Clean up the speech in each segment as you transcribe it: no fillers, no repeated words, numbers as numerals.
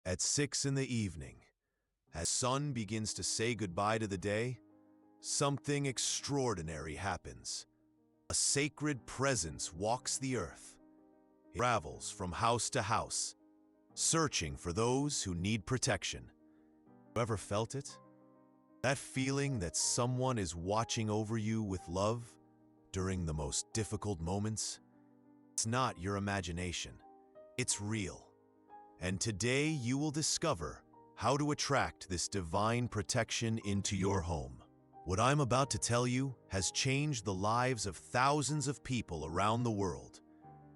At 6 in the evening, as sun begins to say goodbye to the day, something extraordinary happens. A sacred presence walks the earth. It travels from house to house, searching for those who need protection. You ever felt it? That feeling that someone is watching over you with love during the most difficult moments? It's not your imagination. It's real. And today you will discover how to attract this divine protection into your home. What I'm about to tell you has changed the lives of thousands of people around the world.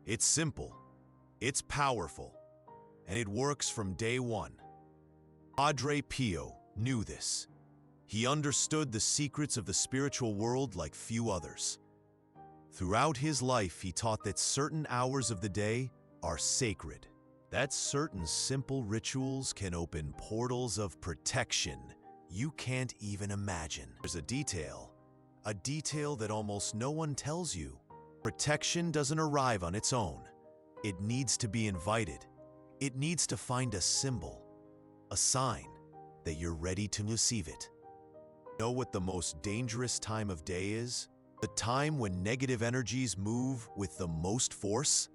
It's simple, it's powerful, and it works from day one. Padre Pio knew this. He understood the secrets of the spiritual world like few others. Throughout his life, he taught that certain hours of the day are sacred, that certain simple rituals can open portals of protection you can't even imagine. There's a detail that almost no one tells you. Protection doesn't arrive on its own. It needs to be invited. It needs to find a symbol, a sign that you're ready to receive it. Know what the most dangerous time of day is? The time when negative energies move with the most force?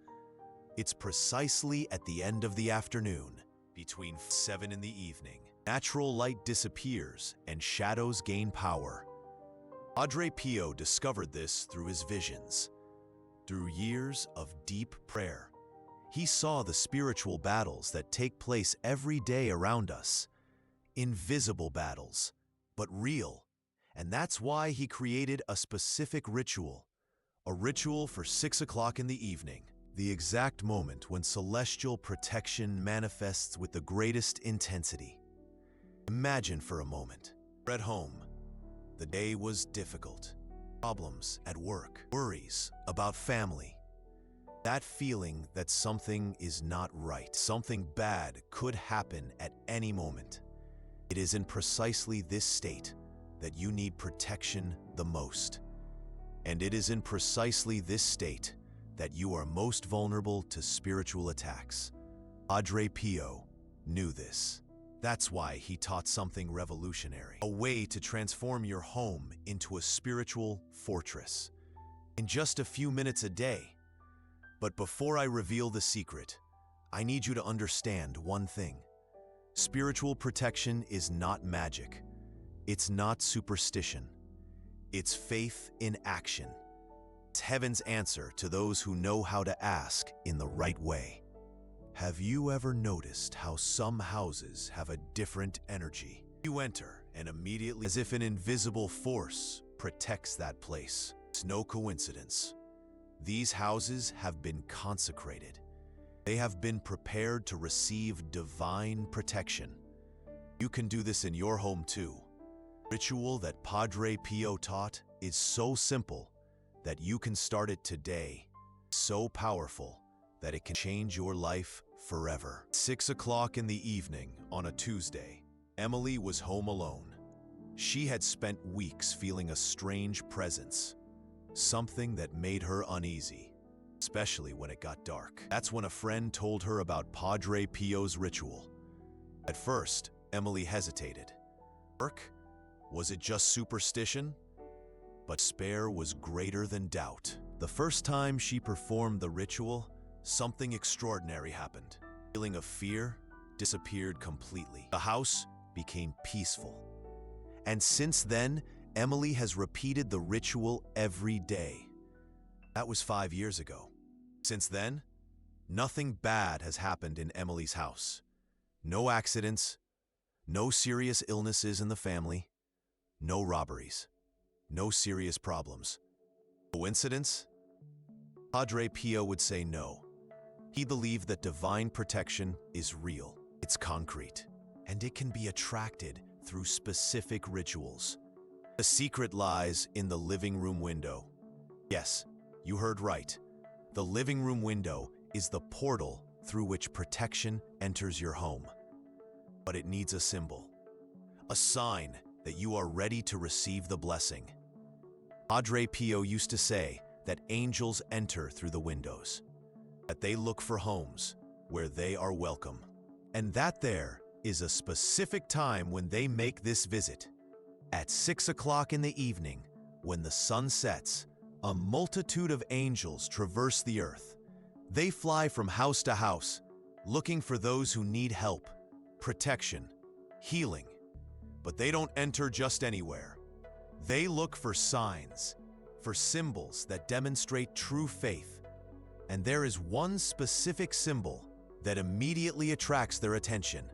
It's precisely at the end of the afternoon, between 7 in the evening. Natural light disappears and shadows gain power. Padre Pio discovered this through his visions. Through years of deep prayer, he saw the spiritual battles that take place every day around us. Invisible battles, but real. And that's why he created a specific ritual. A ritual for 6 o'clock in the evening. The exact moment when celestial protection manifests with the greatest intensity. Imagine for a moment, you're at home. The day was difficult. Problems at work, worries about family. That feeling that something is not right, something bad could happen at any moment. It is in precisely this state that you need protection the most. And it is in precisely this state that you are most vulnerable to spiritual attacks. Padre Pio knew this. That's why he taught something revolutionary, a way to transform your home into a spiritual fortress in just a few minutes a day. But before I reveal the secret, I need you to understand one thing. Spiritual protection is not magic. It's not superstition. It's faith in action. It's heaven's answer to those who know how to ask in the right way. Have you ever noticed how some houses have a different energy? You enter and immediately, as if an invisible force protects that place. It's no coincidence. These houses have been consecrated. They have been prepared to receive divine protection. You can do this in your home too. The ritual that Padre Pio taught is so simple that you can start it today. So powerful that it can change your life forever. 6 o'clock in the evening on a Tuesday, Emily was home alone. She had spent weeks feeling a strange presence, something that made her uneasy, especially when it got dark. That's when a friend told her about Padre Pio's ritual. At first, Emily hesitated. Work? Was it just superstition? But despair was greater than doubt. The first time she performed the ritual, something extraordinary happened. The feeling of fear disappeared completely. The house became peaceful. And since then, Emily has repeated the ritual every day. That was 5 years ago. Since then, nothing bad has happened in Emily's house. No accidents, no serious illnesses in the family, no robberies, no serious problems. Coincidence? Padre Pio would say no. He believed that divine protection is real, it's concrete, and it can be attracted through specific rituals. The secret lies in the living room window. Yes, you heard right. The living room window is the portal through which protection enters your home. But it needs a symbol, a sign that you are ready to receive the blessing. Padre Pio used to say that angels enter through the windows, that they look for homes where they are welcome. And that there is a specific time when they make this visit. At 6 o'clock in the evening, when the sun sets, a multitude of angels traverse the earth. They fly from house to house, looking for those who need help, protection, healing. But they don't enter just anywhere. They look for signs, for symbols that demonstrate true faith. And there is one specific symbol that immediately attracts their attention.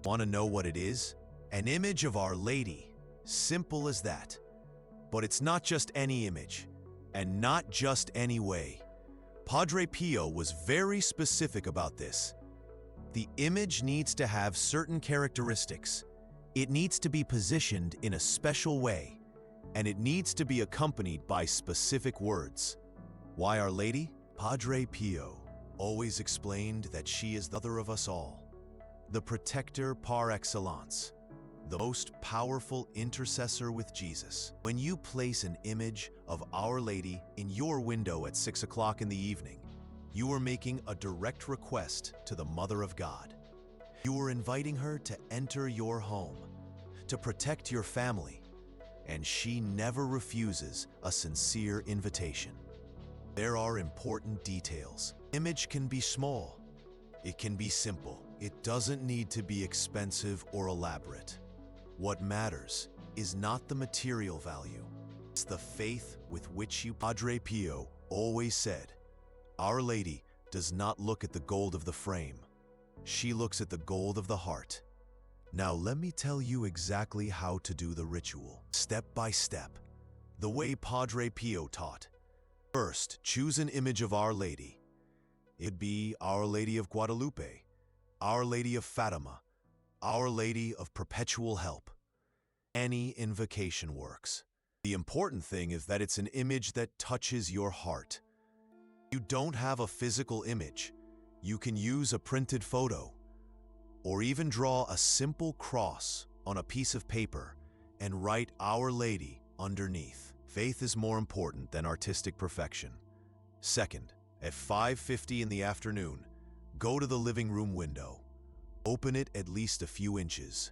Want to know what it is? An image of Our Lady. Simple as that. But it's not just any image, and not just any way. Padre Pio was very specific about this. The image needs to have certain characteristics. It needs to be positioned in a special way, and it needs to be accompanied by specific words. Why Our Lady? Padre Pio always explained that she is the mother of us all, the protector par excellence, the most powerful intercessor with Jesus. When you place an image of Our Lady in your window at 6 o'clock in the evening, you are making a direct request to the Mother of God. You are inviting her to enter your home, to protect your family, and she never refuses a sincere invitation. There are important details. Image can be small. It can be simple. It doesn't need to be expensive or elaborate. What matters is not the material value. It's the faith with which you. Padre Pio always said, Our Lady does not look at the gold of the frame. She looks at the gold of the heart. Now let me tell you exactly how to do the ritual, step by step, the way Padre Pio taught. First, choose an image of Our Lady. It'd be Our Lady of Guadalupe, Our Lady of Fatima, Our Lady of Perpetual Help. Any invocation works. The important thing is that it's an image that touches your heart. You don't have a physical image. You can use a printed photo, or even draw a simple cross on a piece of paper and write Our Lady underneath. Faith is more important than artistic perfection. Second, at 5:50 in the afternoon, go to the living room window. Open it at least a few inches,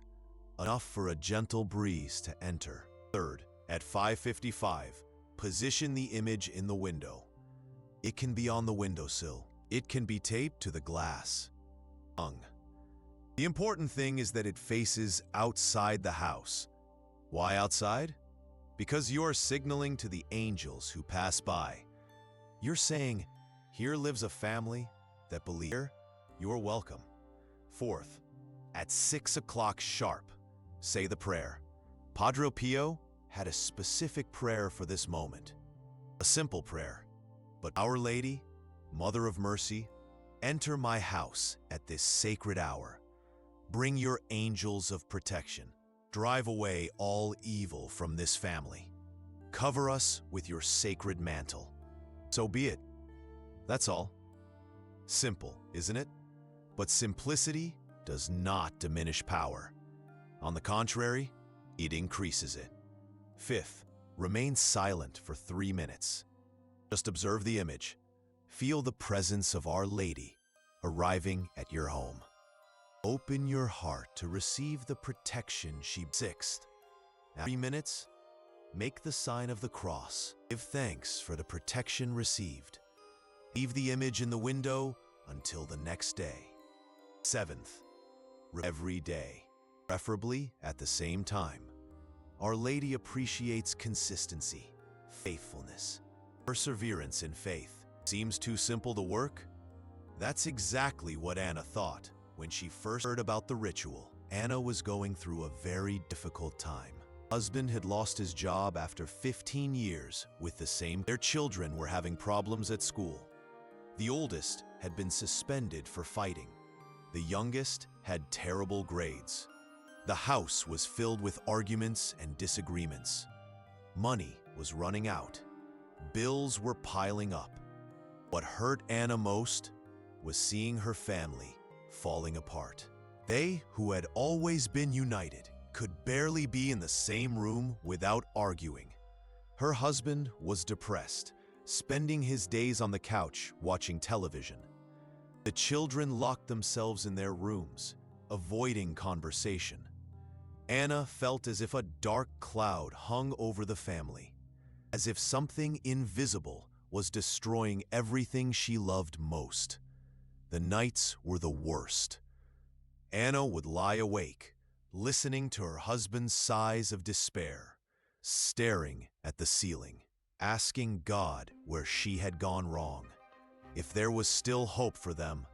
enough for a gentle breeze to enter. Third, at 5:55, position the image in the window. It can be on the windowsill. It can be taped to the glass. The important thing is that it faces outside the house. Why outside? Because you're signaling to the angels who pass by. You're saying, here lives a family that believes you're welcome. Fourth, at 6 o'clock sharp, say the prayer. Padre Pio had a specific prayer for this moment. A simple prayer, but Our Lady, Mother of Mercy, enter my house at this sacred hour. Bring your angels of protection. Drive away all evil from this family. Cover us with your sacred mantle. So be it. That's all. Simple, isn't it? But simplicity does not diminish power. On the contrary, it increases it. Fifth, remain silent for 3 minutes. Just observe the image. Feel the presence of Our Lady arriving at your home. Open your heart to receive the protection she. Sixth, after 3 minutes, make the sign of the cross. Give thanks for the protection received. Leave the image in the window until the next day. Seventh, every day, preferably at the same time. Our Lady appreciates consistency, faithfulness, perseverance in faith. Seems too simple to work? That's exactly what Anna thought when she first heard about the ritual. Anna was going through a very difficult time. Her husband had lost his job after 15 years with the same. Their children were having problems at school. The oldest had been suspended for fighting. The youngest had terrible grades. The house was filled with arguments and disagreements. Money was running out. Bills were piling up. What hurt Anna most was seeing her family falling apart. They, who had always been united, could barely be in the same room without arguing. Her husband was depressed, spending his days on the couch watching television. The children locked themselves in their rooms, avoiding conversation. Anna felt as if a dark cloud hung over the family, as if something invisible was destroying everything she loved most. The nights were the worst. Anna would lie awake, listening to her husband's sighs of despair, staring at the ceiling, asking God where she had gone wrong, if there was still hope for them.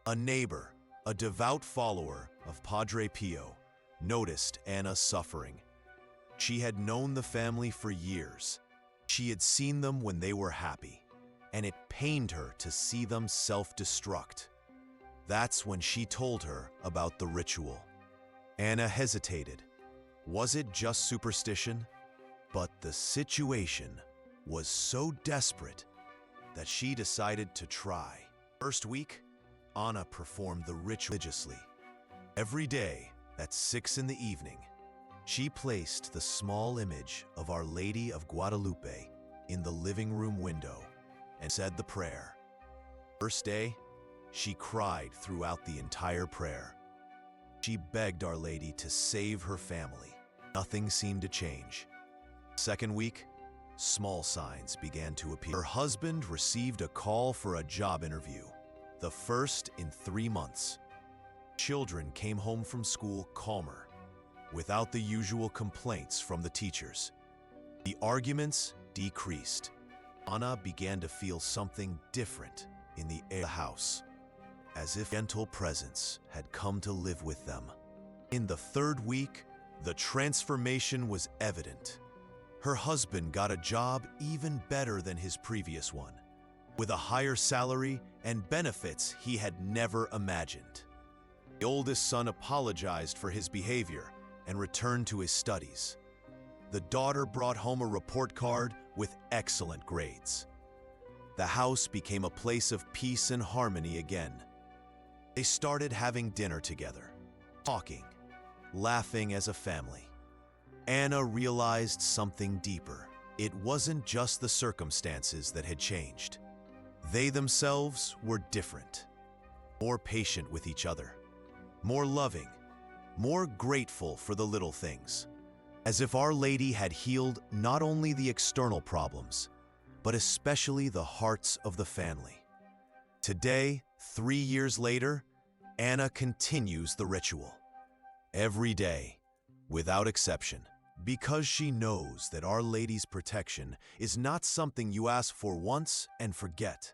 A neighbor, a devout follower of Padre Pio, noticed Anna's suffering. She had known the family for years. She had seen them when they were happy, and it pained her to see them self-destruct. That's when she told her about the ritual. Anna hesitated. Was it just superstition? But the situation was so desperate that she decided to try. First week, Anna performed the ritual religiously. Every day, at 6 in the evening, she placed the small image of Our Lady of Guadalupe in the living room window and said the prayer. First day, she cried throughout the entire prayer. She begged Our Lady to save her family. Nothing seemed to change. Second week, small signs began to appear. Her husband received a call for a job interview, the first in 3 months. Children came home from school calmer, without the usual complaints from the teachers. The arguments decreased. Anna began to feel something different in the air of the house, as if a gentle presence had come to live with them. In the third week, the transformation was evident. Her husband got a job even better than his previous one, with a higher salary and benefits he had never imagined. The oldest son apologized for his behavior and returned to his studies. The daughter brought home a report card with excellent grades. The house became a place of peace and harmony again. They started having dinner together, talking, laughing as a family. Anna realized something deeper. It wasn't just the circumstances that had changed. They themselves were different, more patient with each other, more loving, more grateful for the little things, as if Our Lady had healed not only the external problems, but especially the hearts of the family. Today, 3 years later, Anna continues the ritual, every day, without exception, because she knows that Our Lady's protection is not something you ask for once and forget.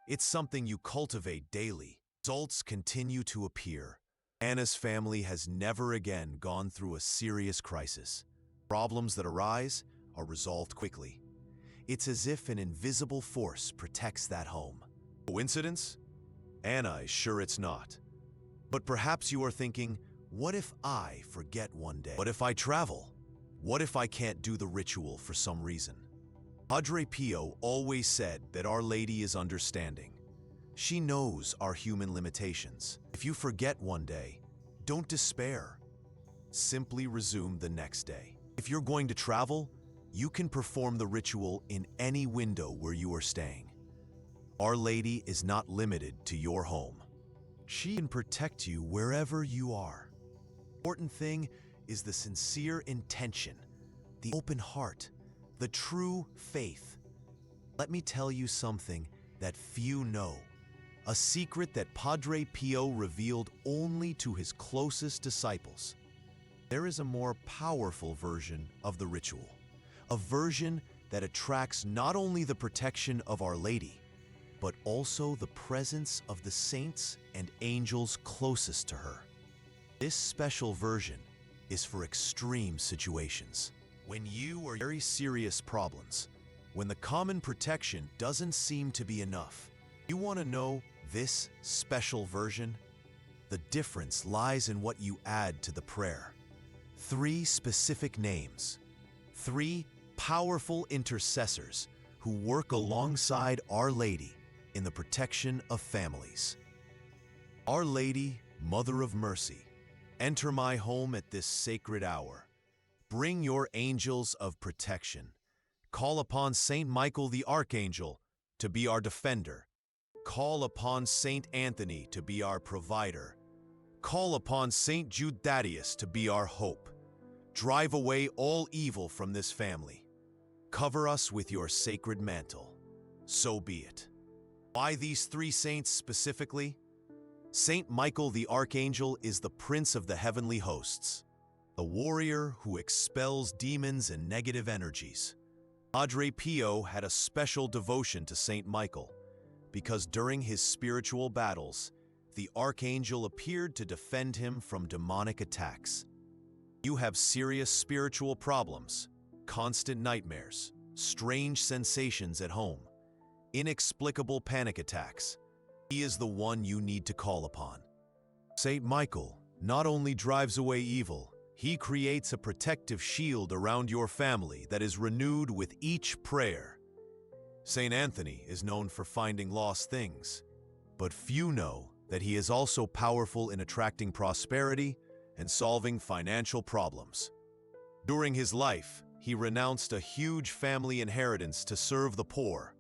It's something you cultivate daily. Results continue to appear. Anna's family has never again gone through a serious crisis. Problems that arise are resolved quickly. It's as if an invisible force protects that home. Coincidence? Anna is sure it's not. But perhaps you are thinking, what if I forget one day? What if I travel? What if I can't do the ritual for some reason? Padre Pio always said that Our Lady is understanding. She knows our human limitations. If you forget one day, don't despair. Simply resume the next day. If you're going to travel, you can perform the ritual in any window where you are staying. Our Lady is not limited to your home. She can protect you wherever you are. The important thing is the sincere intention, the open heart, the true faith. Let me tell you something that few know, a secret that Padre Pio revealed only to his closest disciples. There is a more powerful version of the ritual, a version that attracts not only the protection of Our Lady, but also the presence of the saints and angels closest to her. This special version is for extreme situations. When you are in very serious problems, when the common protection doesn't seem to be enough, you want to know this special version? The difference lies in what you add to the prayer. 3 specific names, 3 powerful intercessors who work alongside Our Lady in the protection of families. Our Lady, Mother of Mercy, enter my home at this sacred hour. Bring your angels of protection. Call upon Saint Michael the Archangel to be our defender. Call upon Saint Anthony to be our provider. Call upon Saint Jude Thaddeus to be our hope. Drive away all evil from this family. Cover us with your sacred mantle. So be it. Why these three saints specifically? Saint Michael the Archangel is the prince of the heavenly hosts, a warrior who expels demons and negative energies. Padre Pio had a special devotion to Saint Michael because during his spiritual battles, the Archangel appeared to defend him from demonic attacks. You have serious spiritual problems, constant nightmares, strange sensations at home, inexplicable panic attacks. He is the one you need to call upon. Saint Michael not only drives away evil, he creates a protective shield around your family that is renewed with each prayer. Saint Anthony is known for finding lost things, but few know that he is also powerful in attracting prosperity and solving financial problems. During his life, he renounced a huge family inheritance to serve the poor.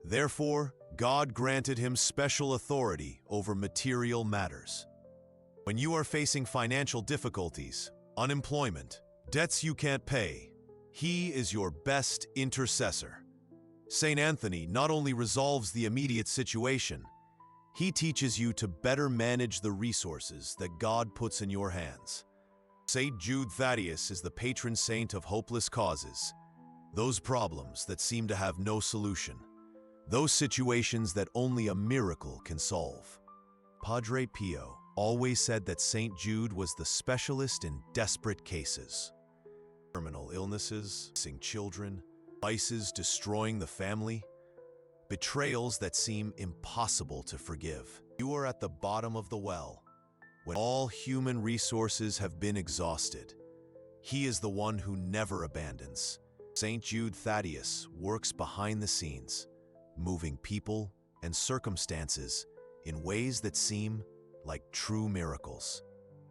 Therefore, God granted him special authority over material matters. When you are facing financial difficulties, unemployment, debts you can't pay, he is your best intercessor. Saint Anthony not only resolves the immediate situation, he teaches you to better manage the resources that God puts in your hands. Saint Jude Thaddeus is the patron saint of hopeless causes, those problems that seem to have no solution, those situations that only a miracle can solve. Padre Pio always said that Saint Jude was the specialist in desperate cases. Terminal illnesses, missing children, vices destroying the family, betrayals that seem impossible to forgive. You are at the bottom of the well. When all human resources have been exhausted, he is the one who never abandons. Saint Jude Thaddeus works behind the scenes, moving people and circumstances in ways that seem like true miracles.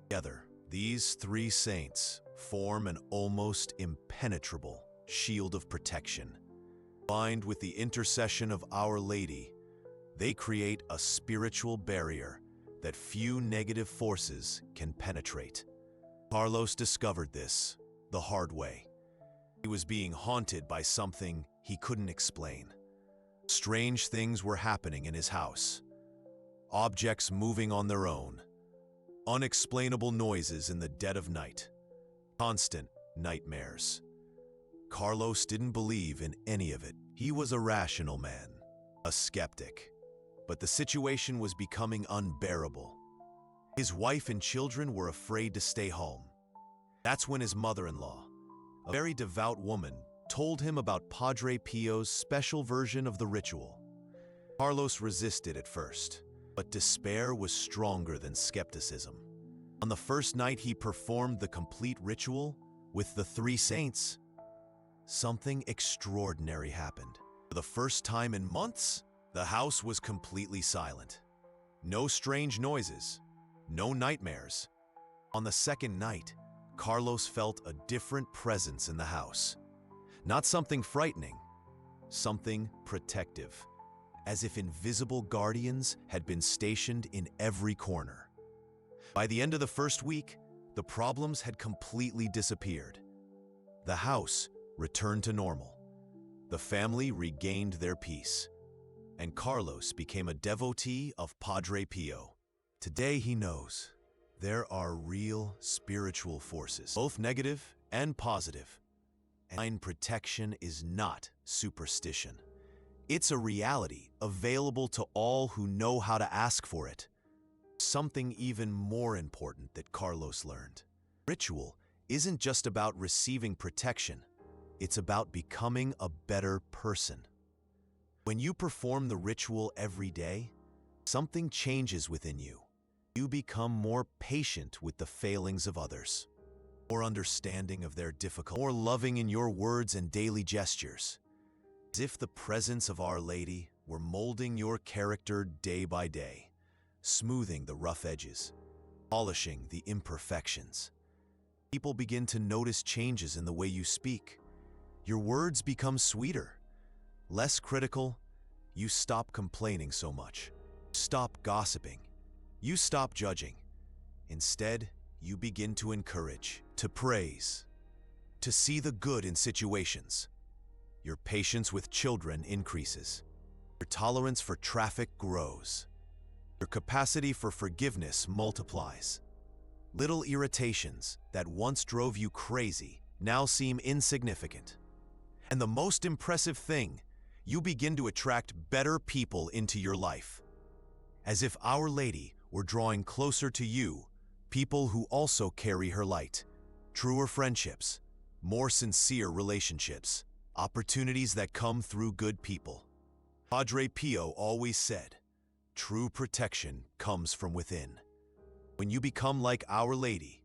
Together, these three saints form an almost impenetrable shield of protection. Combined with the intercession of Our Lady, they create a spiritual barrier that few negative forces can penetrate. Carlos discovered this the hard way. He was being haunted by something he couldn't explain. Strange things were happening in his house. Objects moving on their own. Unexplainable noises in the dead of night. Constant nightmares. Carlos didn't believe in any of it. He was a rational man, a skeptic. But the situation was becoming unbearable. His wife and children were afraid to stay home. That's when his mother-in-law, a very devout woman, told him about Padre Pio's special version of the ritual. Carlos resisted at first, but despair was stronger than skepticism. On the first night he performed the complete ritual with the three saints, something extraordinary happened. For the first time in months, the house was completely silent. No strange noises, no nightmares. On the second night, Carlos felt a different presence in the house. Not something frightening, something protective, as if invisible guardians had been stationed in every corner. By the end of the first week, the problems had completely disappeared. The house returned to normal. The family regained their peace, and Carlos became a devotee of Padre Pio. Today he knows there are real spiritual forces, both negative and positive. And protection is not superstition. It's a reality available to all who know how to ask for it. Something even more important that Carlos learned. Ritual isn't just about receiving protection. It's about becoming a better person. When you perform the ritual every day, something changes within you. You become more patient with the failings of others, more understanding of their difficulties, more loving in your words and daily gestures, as if the presence of Our Lady were molding your character day by day, smoothing the rough edges, polishing the imperfections. People begin to notice changes in the way you speak. Your words become sweeter, less critical, You stop complaining so much. Stop gossiping. You stop judging. Instead, you begin to encourage, to praise, to see the good in situations. Your patience with children increases. Your tolerance for traffic grows. Your capacity for forgiveness multiplies. Little irritations that once drove you crazy now seem insignificant. And the most impressive thing, you begin to attract better people into your life. As if Our Lady were drawing closer to you, people who also carry her light, truer friendships, more sincere relationships, opportunities that come through good people. Padre Pio always said, true protection comes from within. When you become like Our Lady,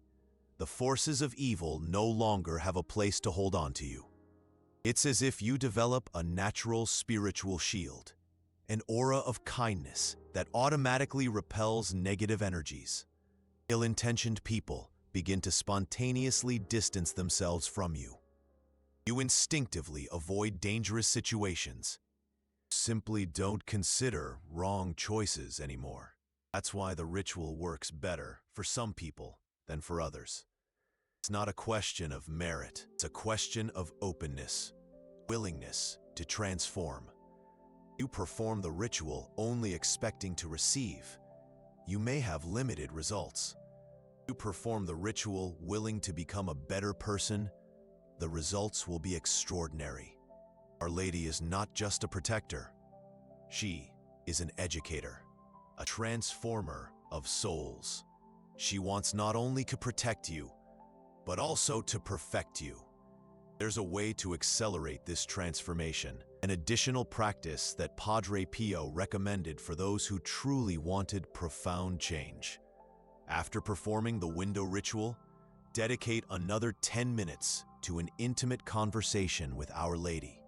the forces of evil no longer have a place to hold on to you. It's as if you develop a natural spiritual shield, an aura of kindness that automatically repels negative energies. Ill-intentioned people begin to spontaneously distance themselves from you. You instinctively avoid dangerous situations. Simply don't consider wrong choices anymore. That's why the ritual works better for some people than for others. It's not a question of merit. It's a question of openness, willingness to transform. You perform the ritual only expecting to receive. You may have limited results. You perform the ritual willing to become a better person, the results will be extraordinary. Our Lady is not just a protector. She is an educator, a transformer of souls. She wants not only to protect you, but also to perfect you. There's a way to accelerate this transformation, an additional practice that Padre Pio recommended for those who truly wanted profound change. After performing the window ritual, dedicate another 10 minutes to an intimate conversation with Our Lady.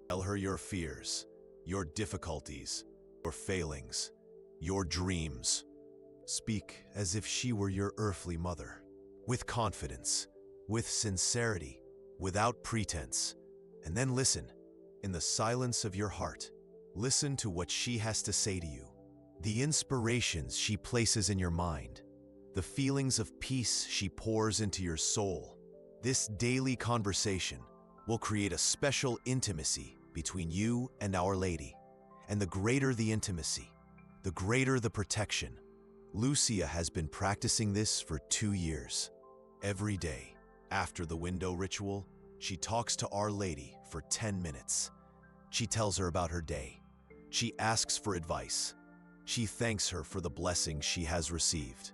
Tell her your fears, your difficulties, your failings, your dreams. Speak as if she were your earthly mother, with confidence, with sincerity, without pretense. And then listen, in the silence of your heart. Listen to what she has to say to you, the inspirations she places in your mind, the feelings of peace she pours into your soul. This daily conversation will create a special intimacy between you and Our Lady. And the greater the intimacy, the greater the protection. Lucia has been practicing this for 2 years. Every day, after the window ritual, she talks to Our Lady for 10 minutes. She tells her about her day. She asks for advice. She thanks her for the blessings she has received.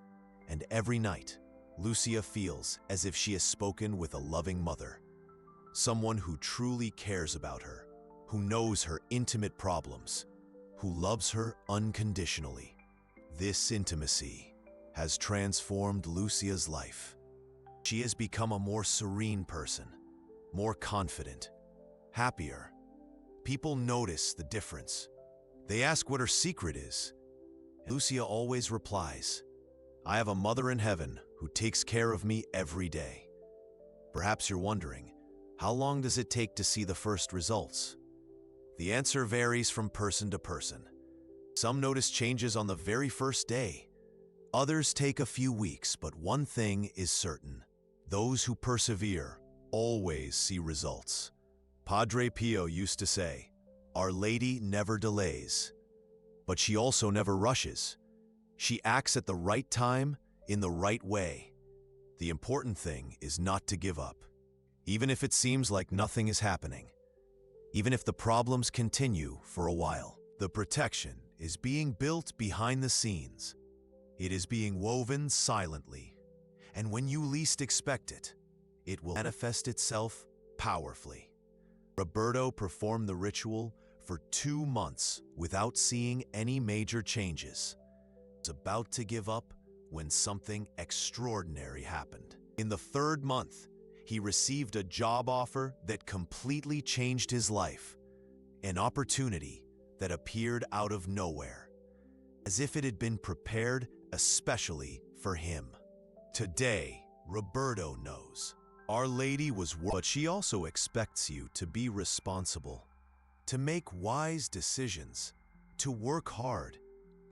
And every night, Lucia feels as if she has spoken with a loving mother, someone who truly cares about her, who knows her intimate problems, who loves her unconditionally. This intimacy has transformed Lucia's life. She has become a more serene person, more confident, happier. People notice the difference. They ask what her secret is. Lucia always replies, "I have a mother in heaven who takes care of me every day." Perhaps you're wondering, how long does it take to see the first results? The answer varies from person to person. Some notice changes on the very first day. Others take a few weeks, but one thing is certain. Those who persevere always see results. Padre Pio used to say, "Our Lady never delays, but she also never rushes. She acts at the right time, in the right way." The important thing is not to give up. Even if it seems like nothing is happening, even if the problems continue for a while, the protection is being built behind the scenes. It is being woven silently, and when you least expect it, it will manifest itself powerfully. Roberto performed the ritual for 2 months without seeing any major changes. He was about to give up when something extraordinary happened. In the 3rd month, he received a job offer that completely changed his life, an opportunity that appeared out of nowhere, as if it had been prepared especially for him. Today, Roberto knows Our Lady was but she also expects you to be responsible. to make wise decisions, to work hard,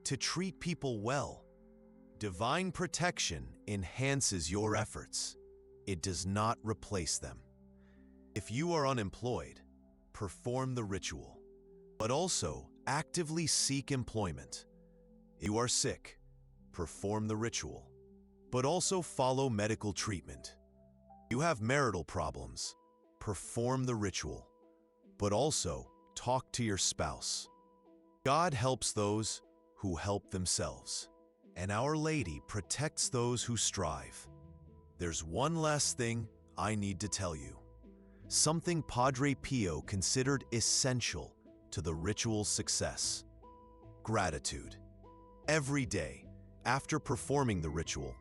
to treat people well. Divine protection enhances your efforts. It does not replace them. If you are unemployed, perform the ritual, but also actively seek employment. If you are sick, perform the ritual, but also follow medical treatment. If you have marital problems, perform the ritual, but also talk to your spouse. God helps those who help themselves, and Our Lady protects those who strive. There's one last thing I need to tell you, something Padre Pio considered essential to the ritual's success: gratitude. Every day, after performing the ritual,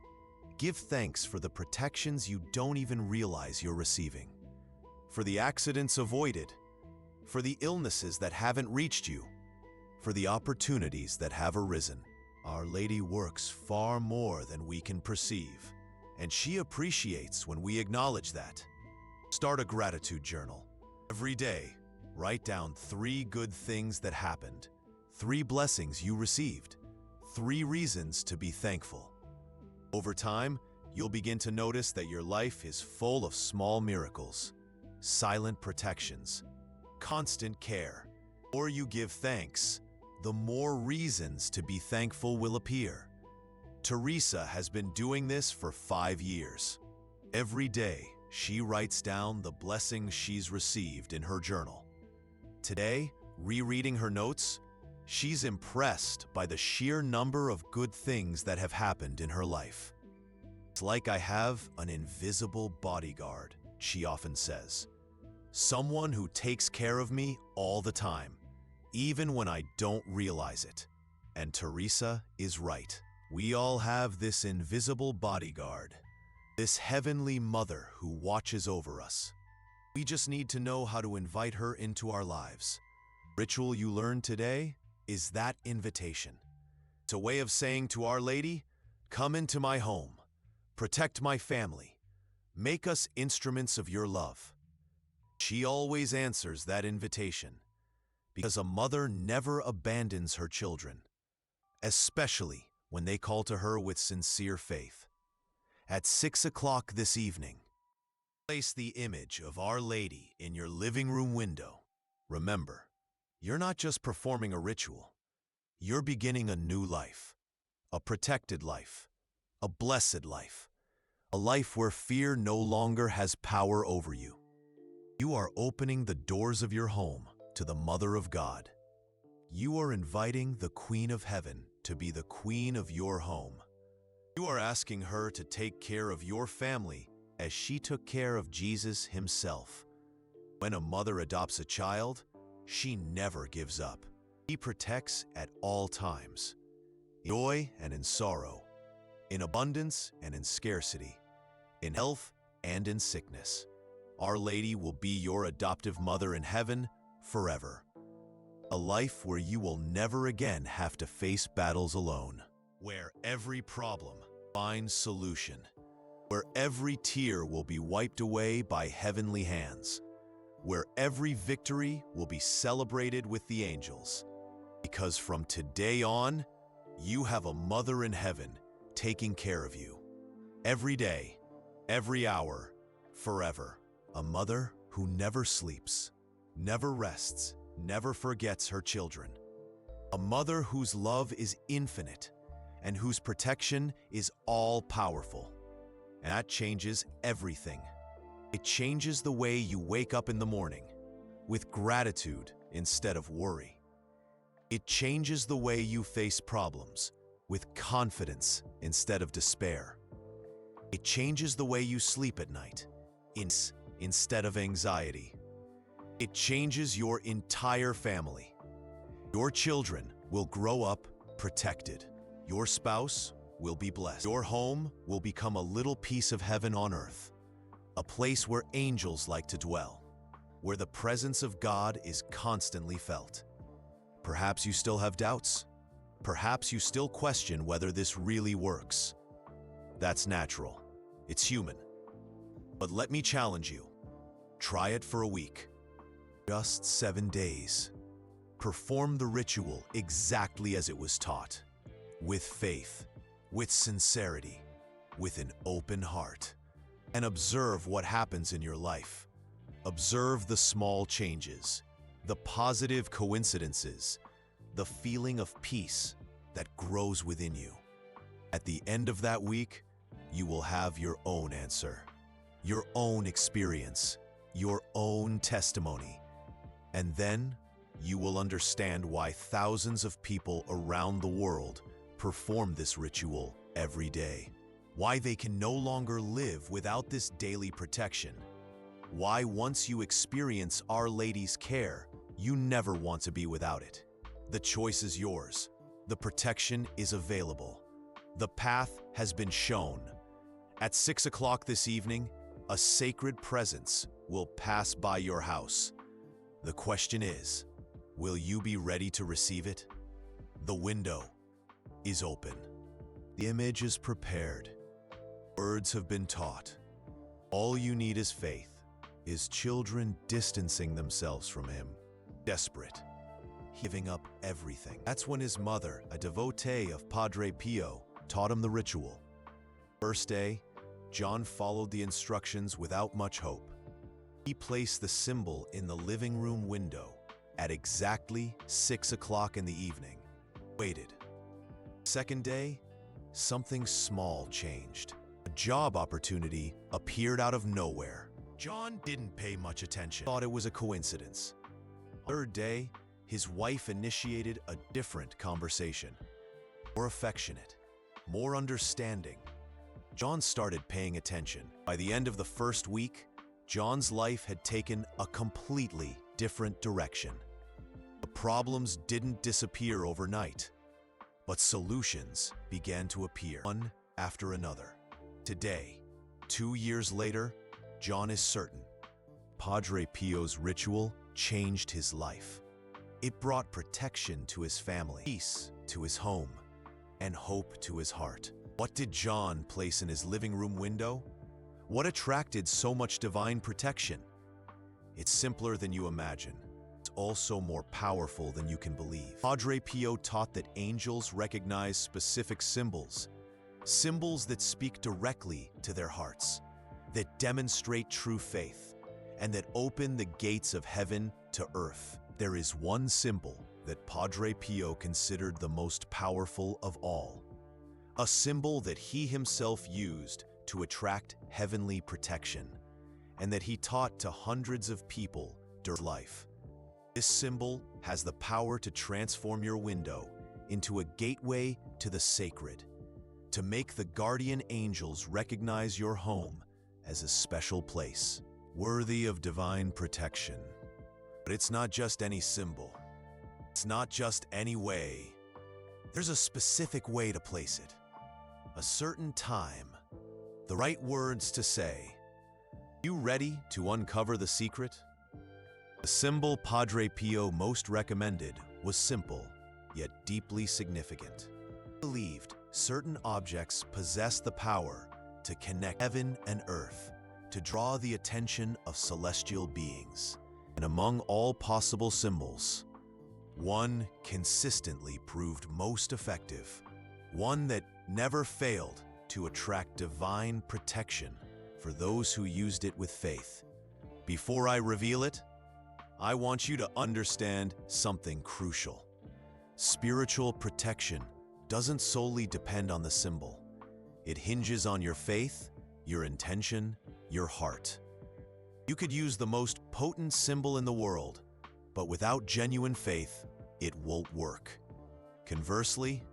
give thanks for the protections you don't even realize you're receiving, for the accidents avoided, for the illnesses that haven't reached you, for the opportunities that have arisen. Our Lady works far more than we can perceive, and she appreciates when we acknowledge that. Start a gratitude journal. Every day, write down 3 good things that happened, 3 blessings you received, 3 reasons to be thankful. Over time, you'll begin to notice that your life is full of small miracles, silent protections, constant care. The more you give thanks, the more reasons to be thankful will appear. Teresa has been doing this for 5 years. Every day, she writes down the blessings she's received in her journal. Today, rereading her notes, she's impressed by the sheer number of good things that have happened in her life. It's like I have an invisible bodyguard, she often says. Someone who takes care of me all the time, even when I don't realize it. And Teresa is right. We all have this invisible bodyguard, this heavenly mother who watches over us. We just need to know how to invite her into our lives. The ritual you learned today is that invitation. It's a way of saying to Our Lady, "Come into my home, protect my family, make us instruments of your love." She always answers that invitation, because a mother never abandons her children, especially when they call to her with sincere faith. At 6 o'clock this evening, place the image of Our Lady in your living room window. Remember, you're not just performing a ritual, you're beginning a new life, a protected life, a blessed life, a life where fear no longer has power over you. You are opening the doors of your home to the Mother of God. You are inviting the Queen of Heaven to be the Queen of your home. You are asking her to take care of your family as she took care of Jesus himself. When a mother adopts a child, she never gives up. She protects at all times, in joy and in sorrow, in abundance and in scarcity, in health and in sickness. Our Lady will be your adoptive mother in heaven forever. A life where you will never again have to face battles alone, where every problem finds solution, where every tear will be wiped away by heavenly hands, where every victory will be celebrated with the angels. Because from today on, you have a mother in heaven taking care of you. Every day, every hour, forever. A mother who never sleeps, never rests, never forgets her children. A mother whose love is infinite and whose protection is all-powerful. And that changes everything. It changes the way you wake up in the morning, with gratitude instead of worry. It changes the way you face problems, with confidence instead of despair. It changes the way you sleep at night, instead of anxiety. It changes your entire family. Your children will grow up protected. Your spouse will be blessed. Your home will become a little piece of heaven on earth, a place where angels like to dwell, where the presence of God is constantly felt. Perhaps you still have doubts. Perhaps you still question whether this really works. That's natural. It's human. But let me challenge you. Try it for a week. Just 7 days. Perform the ritual exactly as it was taught. With faith, with sincerity, with an open heart. And observe what happens in your life. Observe the small changes, the positive coincidences, the feeling of peace that grows within you. At the end of that week, you will have your own answer, your own experience, your own testimony. And then you will understand why thousands of people around the world perform this ritual every day. Why they can no longer live without this daily protection. Why once you experience Our Lady's care, you never want to be without it. The choice is yours. The protection is available. The path has been shown. At 6 o'clock this evening, a sacred presence will pass by your house. The question is, will you be ready to receive it? The window is open. The image is prepared. Words have been taught. All you need is faith, is children distancing themselves from him, desperate, giving up everything. That's when his mother, a devotee of Padre Pio, taught him the ritual. First day, John followed the instructions without much hope. He placed the symbol in the living room window at exactly 6 o'clock in the evening. Waited. Second day, something small changed. A job opportunity appeared out of nowhere. John didn't pay much attention, thought it was a coincidence. Third day, his wife initiated a different conversation. More affectionate, more understanding. John started paying attention. By the end of the first week, John's life had taken a completely different direction. The problems didn't disappear overnight, but solutions began to appear, one after another. Today, 2 years later, John is certain. Padre Pio's ritual changed his life. It brought protection to his family, peace to his home, and hope to his heart. What did John place in his living room window? What attracted so much divine protection? It's simpler than you imagine. It's also more powerful than you can believe. Padre Pio taught that angels recognize specific symbols, symbols that speak directly to their hearts, that demonstrate true faith, and that open the gates of heaven to earth. There is one symbol that Padre Pio considered the most powerful of all, a symbol that he himself used to attract heavenly protection, and that he taught to hundreds of people during life. This symbol has the power to transform your window into a gateway to the sacred, to make the guardian angels recognize your home as a special place, worthy of divine protection. But it's not just any symbol. It's not just any way. There's a specific way to place it, a certain time, the right words to say. You ready to uncover the secret? The symbol Padre Pio most recommended was simple, yet deeply significant. He believed certain objects possess the power to connect heaven and earth, to draw the attention of celestial beings. And among all possible symbols, one consistently proved most effective, one that never failed to attract divine protection for those who used it with faith. Before I reveal it, I want you to understand something crucial. Spiritual protection doesn't solely depend on the symbol. It hinges on your faith, your intention, your heart. You could use the most potent symbol in the world, but without genuine faith, it won't work. Conversely,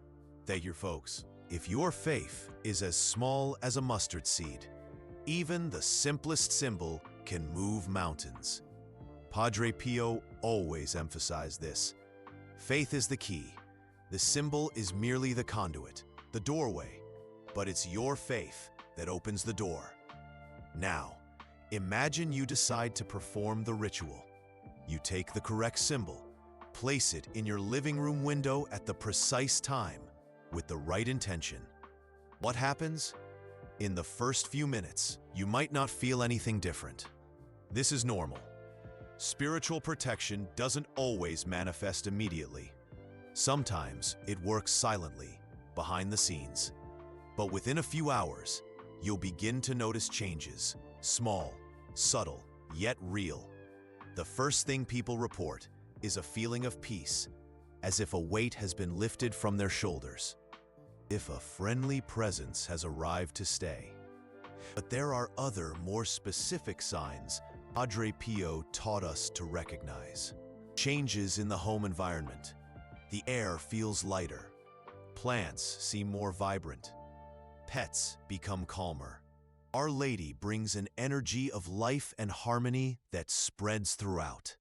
thank you folks, if your faith is as small as a mustard seed, even the simplest symbol can move mountains. Padre Pio always emphasized this. Faith is the key. The symbol is merely the conduit, the doorway, but it's your faith that opens the door. Now, imagine you decide to perform the ritual. You take the correct symbol, place it in your living room window at the precise time with the right intention. What happens? In the first few minutes, you might not feel anything different. This is normal. Spiritual protection doesn't always manifest immediately. Sometimes it works silently, behind the scenes. But within a few hours, you'll begin to notice changes, small, subtle, yet real. The first thing people report is a feeling of peace, as if a weight has been lifted from their shoulders, if a friendly presence has arrived to stay. But there are other, more specific signs Padre Pio taught us to recognize. Changes in the home environment. The air feels lighter. Plants seem more vibrant. Pets become calmer. Our Lady brings an energy of life and harmony that spreads throughout.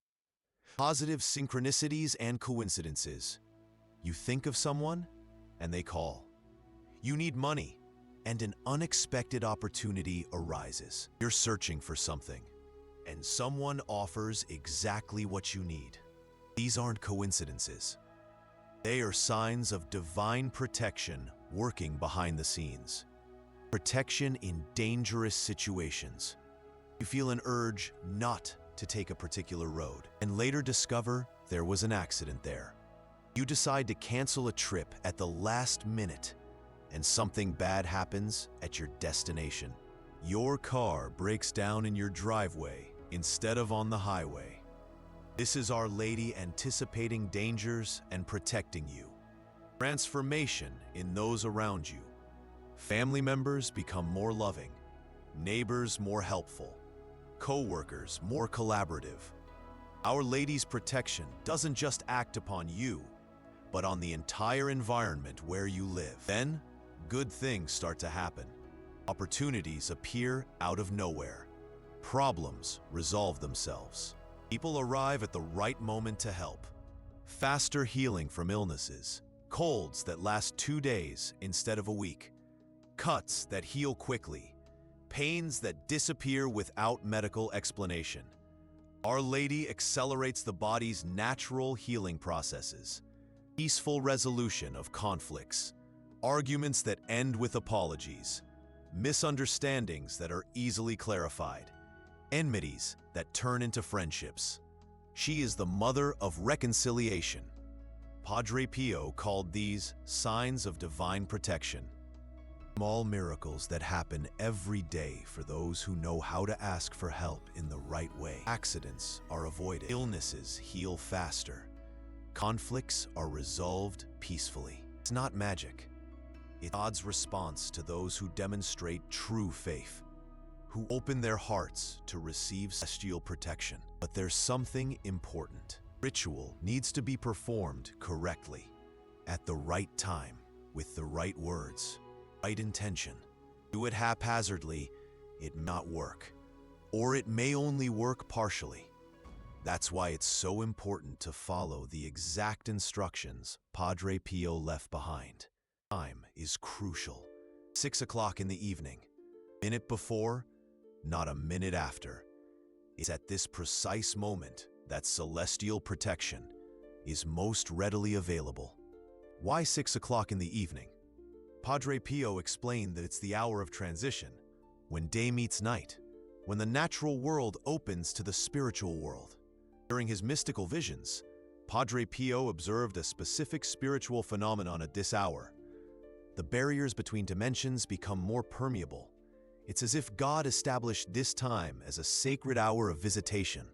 Positive synchronicities and coincidences. You think of someone, and they call. You need money, and an unexpected opportunity arises. You're searching for something, and someone offers exactly what you need. These aren't coincidences. They are signs of divine protection working behind the scenes. Protection in dangerous situations. You feel an urge not to take a particular road, and later discover there was an accident there. You decide to cancel a trip at the last minute, and something bad happens at your destination. Your car breaks down in your driveway instead of on the highway. This is Our Lady anticipating dangers and protecting you. Transformation in those around you. Family members become more loving, neighbors more helpful, co-workers more collaborative. Our Lady's protection doesn't just act upon you, but on the entire environment where you live. Then, good things start to happen. Opportunities appear out of nowhere. Problems resolve themselves. People arrive at the right moment to help. Faster healing from illnesses. Colds that last 2 days instead of a week. Cuts that heal quickly. Pains that disappear without medical explanation. Our Lady accelerates the body's natural healing processes. Peaceful resolution of conflicts. Arguments that end with apologies. Misunderstandings that are easily clarified. Enmities that turn into friendships. She is the mother of reconciliation. Padre Pio called these signs of divine protection. Small miracles that happen every day for those who know how to ask for help in the right way. Accidents are avoided. Illnesses heal faster. Conflicts are resolved peacefully. It's not magic. It's God's response to those who demonstrate true faith, who open their hearts to receive celestial protection. But there's something important. Ritual needs to be performed correctly, at the right time, with the right words, right intention. Do it haphazardly, it may not work, or it may only work partially. That's why it's so important to follow the exact instructions Padre Pio left behind. Time is crucial. 6 o'clock in the evening. Minute before, not a minute after. It's at this precise moment that celestial protection is most readily available. Why 6 o'clock in the evening? Padre Pio explained that it's the hour of transition, when day meets night, when the natural world opens to the spiritual world. During his mystical visions, Padre Pio observed a specific spiritual phenomenon at this hour. The barriers between dimensions become more permeable. It's as if God established this time as a sacred hour of visitation.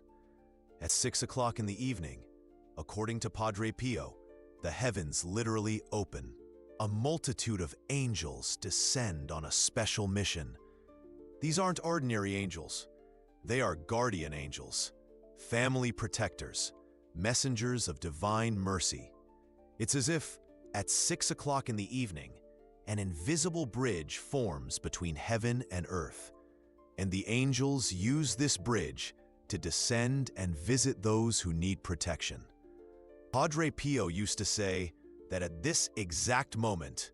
At 6 o'clock in the evening, according to Padre Pio, the heavens literally open. A multitude of angels descend on a special mission. These aren't ordinary angels. They are guardian angels, family protectors, messengers of divine mercy. It's as if, at 6 o'clock in the evening, an invisible bridge forms between heaven and earth, and the angels use this bridge to descend and visit those who need protection. Padre Pio used to say that at this exact moment,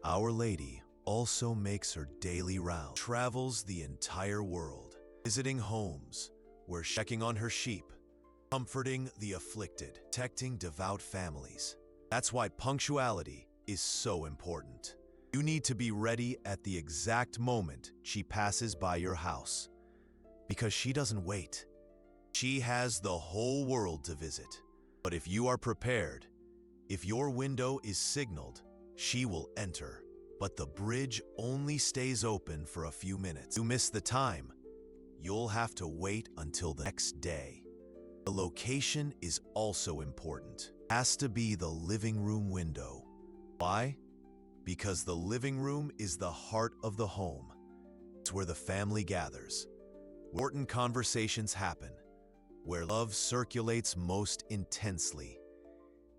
Our Lady also makes her daily round, travels the entire world, visiting homes, where checking on her sheep, comforting the afflicted, protecting devout families. That's why punctuality is so important. You need to be ready at the exact moment she passes by your house, because she doesn't wait. She has the whole world to visit. But if you are prepared, if your window is signaled, she will enter. But the bridge only stays open for a few minutes. You miss the time, you'll have to wait until the next day. The location is also important. It has to be the living room window. Why? Because the living room is the heart of the home. It's where the family gathers, where important conversations happen, where love circulates most intensely.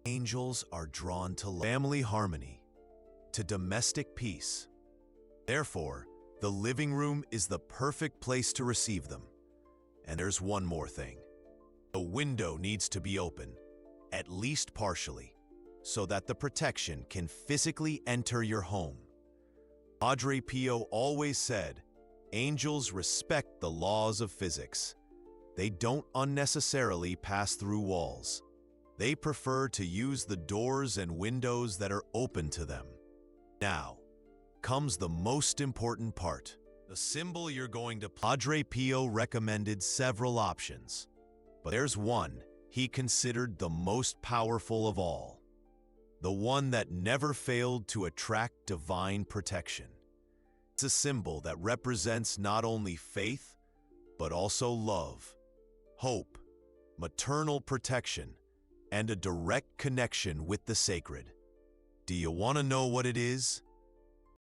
Angels are drawn to family harmony, to domestic peace. Therefore, the living room is the perfect place to receive them. And there's one more thing. The window needs to be open, at least partially, so that the protection can physically enter your home. Padre Pio always said, angels respect the laws of physics. They don't unnecessarily pass through walls. They prefer to use the doors and windows that are open to them. Now comes the most important part. The symbol you're going to Padre Pio recommended several options, but there's one he considered the most powerful of all. The one that never failed to attract divine protection. It's a symbol that represents not only faith, but also love, hope, maternal protection, and a direct connection with the sacred. Do you want to know what it is?